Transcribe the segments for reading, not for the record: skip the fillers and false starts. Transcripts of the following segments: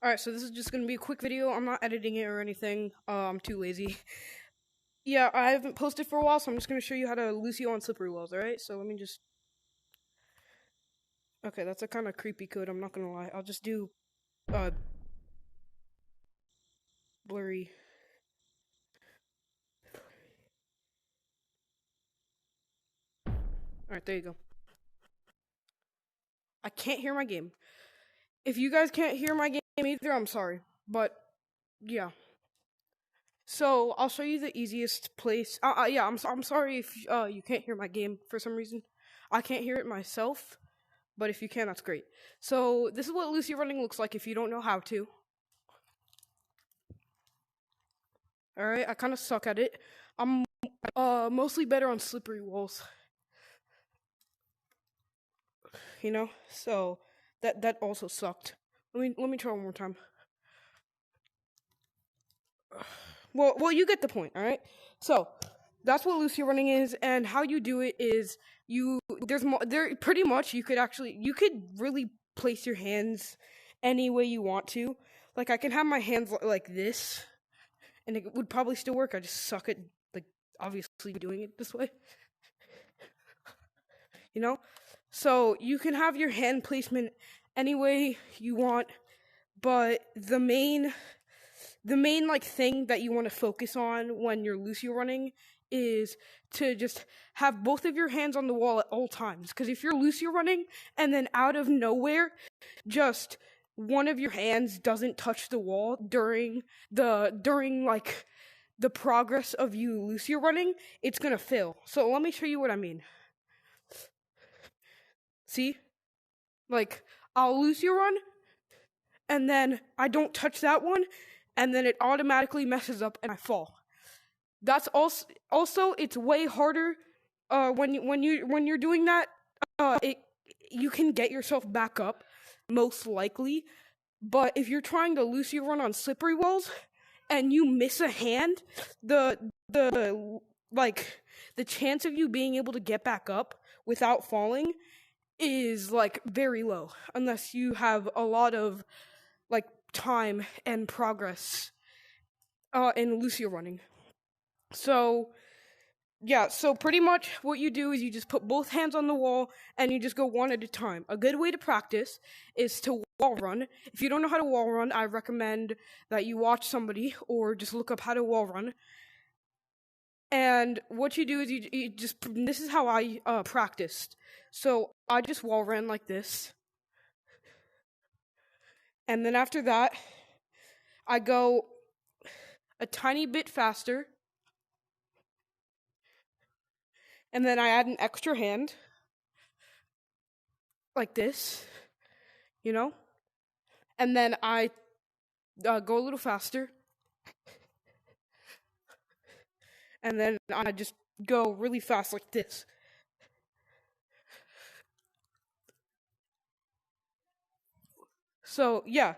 Alright, so this is just gonna be a quick video. I'm not editing it or anything. I'm too lazy. Yeah, I haven't posted for a while, so I'm just gonna show you how to lucio on slippery walls, alright? So let me just... Okay, that's a kind of creepy code, I'm not gonna lie. I'll just do, uh, blurry. Alright, there you go. I can't hear my game. If you guys can't hear my game either, I'm sorry. But, yeah. So, I'll show you the easiest place. Yeah, I'm sorry if, you can't hear my game for some reason. I can't hear it myself. But if you can, that's great. So this is what lucio running looks like if you don't know how to. Alright, I kind of suck at it. I'm mostly better on slippery walls. You know? So that also sucked. Let me try one more time. Well, you get the point, alright? So that's what lucio running is, and how you do it is pretty much you could really place your hands any way you want to. Like I can have my hands like this, and it would probably still work. I just suck at like obviously doing it this way. You know? So you can have your hand placement any way you want, but the main like thing that you want to focus on when you're lucio running is to just have both of your hands on the wall at all times. Because if you're lucio running and then out of nowhere, just one of your hands doesn't touch the wall during like the progress of you lucio running, it's gonna fail. So let me show you what I mean. See? Like, I'll lucio run, and then I don't touch that one, and then it automatically messes up and I fall. That's also it's way harder when you're doing that. You can get yourself back up most likely, but if you're trying to lucio run on slippery walls and you miss a hand, the the chance of you being able to get back up without falling is like very low unless you have a lot of like time and progress in lucio running. So yeah, so pretty much what you do is you just put both hands on the wall and you just go one at a time. A good way to practice is to wall run. If you don't know how to wall run, I recommend that you watch somebody or just look up how to wall run. And what you do is you just, this is how I practiced. So I just wall ran like this. And then after that, I go a tiny bit faster. And then I add an extra hand. Like this. You know? And then I go a little faster. And then I just go really fast like this. So, yeah,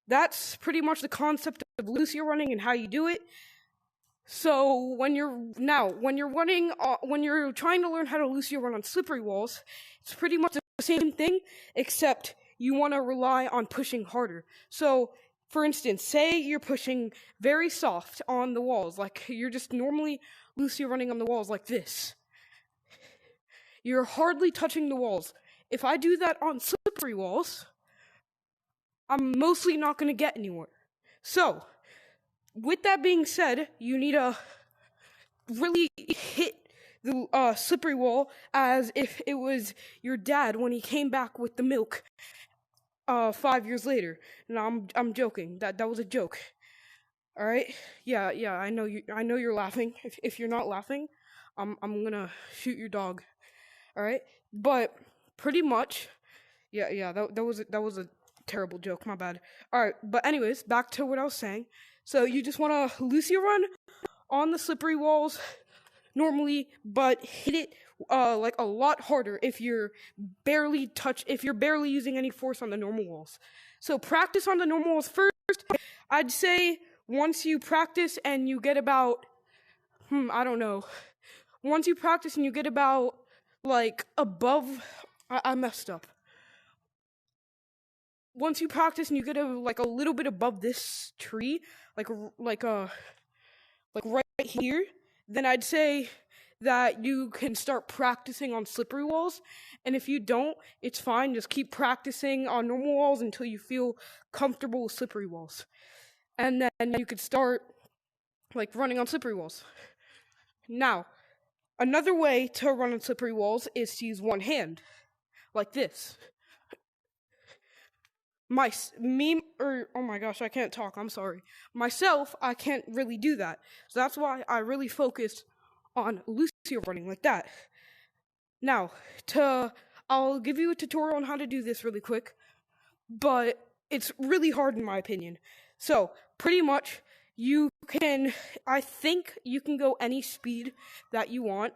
that's pretty much the concept of lucio running and how you do it. So, when you're running, when you're trying to learn how to lucio run on slippery walls, it's pretty much the same thing, except you want to rely on pushing harder. So, for instance, say you're pushing very soft on the walls, like you're just normally lucio running on the walls like this. You're hardly touching the walls. If I do that on slippery walls, I'm mostly not going to get anywhere. So, with that being said, you need to really hit the slippery wall as if it was your dad when he came back with the milk 5 years later. No, I'm joking. That was a joke. All right? Yeah, I know you're laughing. If you're not laughing, I'm gonna shoot your dog. All right? But pretty much, yeah. That was a terrible joke. My bad. All right, but anyways, back to what I was saying. So you just want to lucio run on the slippery walls normally, but hit it like a lot harder if you're barely using any force on the normal walls. So practice on the normal walls first. I'd say once you practice and you get about I don't know. Once you practice and you get about like above I messed up. once you practice and you get like a little bit above this tree, like right here, then I'd say that you can start practicing on slippery walls. And if you don't, it's fine. Just keep practicing on normal walls until you feel comfortable with slippery walls. And then you could start like running on slippery walls. Now, another way to run on slippery walls is to use one hand, like this. Oh my gosh, I can't talk, I'm sorry. Myself, I can't really do that. So that's why I really focus on lucio running like that. Now, I'll give you a tutorial on how to do this really quick, but it's really hard in my opinion. So, pretty much, I think you can go any speed that you want.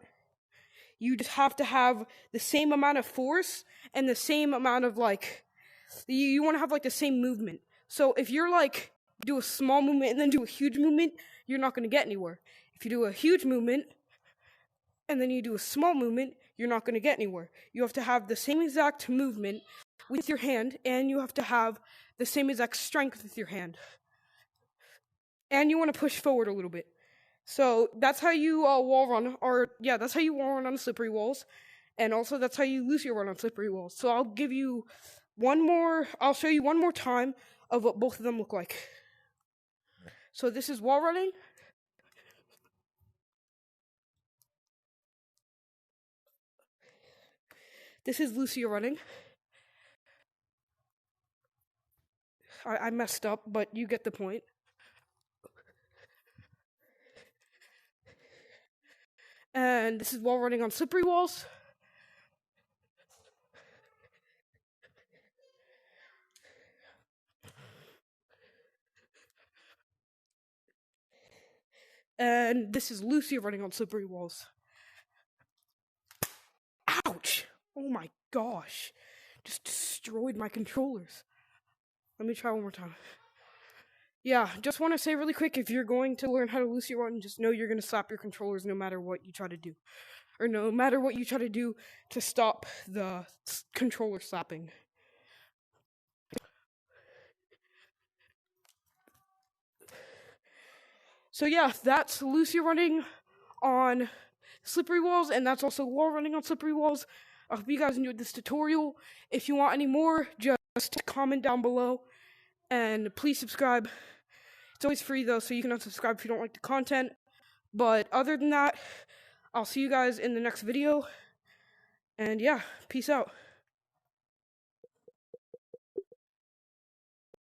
You just have to have the same amount of force and the same amount of you want to have the same movement. So if you're do a small movement and then do a huge movement, you're not going to get anywhere. If you do a huge movement and then you do a small movement, you're not going to get anywhere. You have to have the same exact movement with your hand, and you have to have the same exact strength with your hand. And you want to push forward a little bit. So that's how you wall run, that's how you wall run on slippery walls, and also that's how you lucio run on slippery walls. So I'll show you one more time of what both of them look like. So this is wall running. This is lucio running. I messed up, but you get the point. And this is wall running on slippery walls. And this is lucio running on slippery walls. Ouch! Oh my gosh. Just destroyed my controllers. Let me try one more time. Yeah, just want to say really quick, if you're going to learn how to lucio run, just know you're going to slap your controllers no matter what you try to do. Or no matter what you try to do to stop the controller slapping. So yeah, that's lucio running on slippery walls, and that's also wall running on slippery walls. I hope you guys enjoyed this tutorial. If you want any more, just comment down below, and please subscribe. It's always free though, so you can unsubscribe if you don't like the content. But other than that, I'll see you guys in the next video, and yeah, peace out.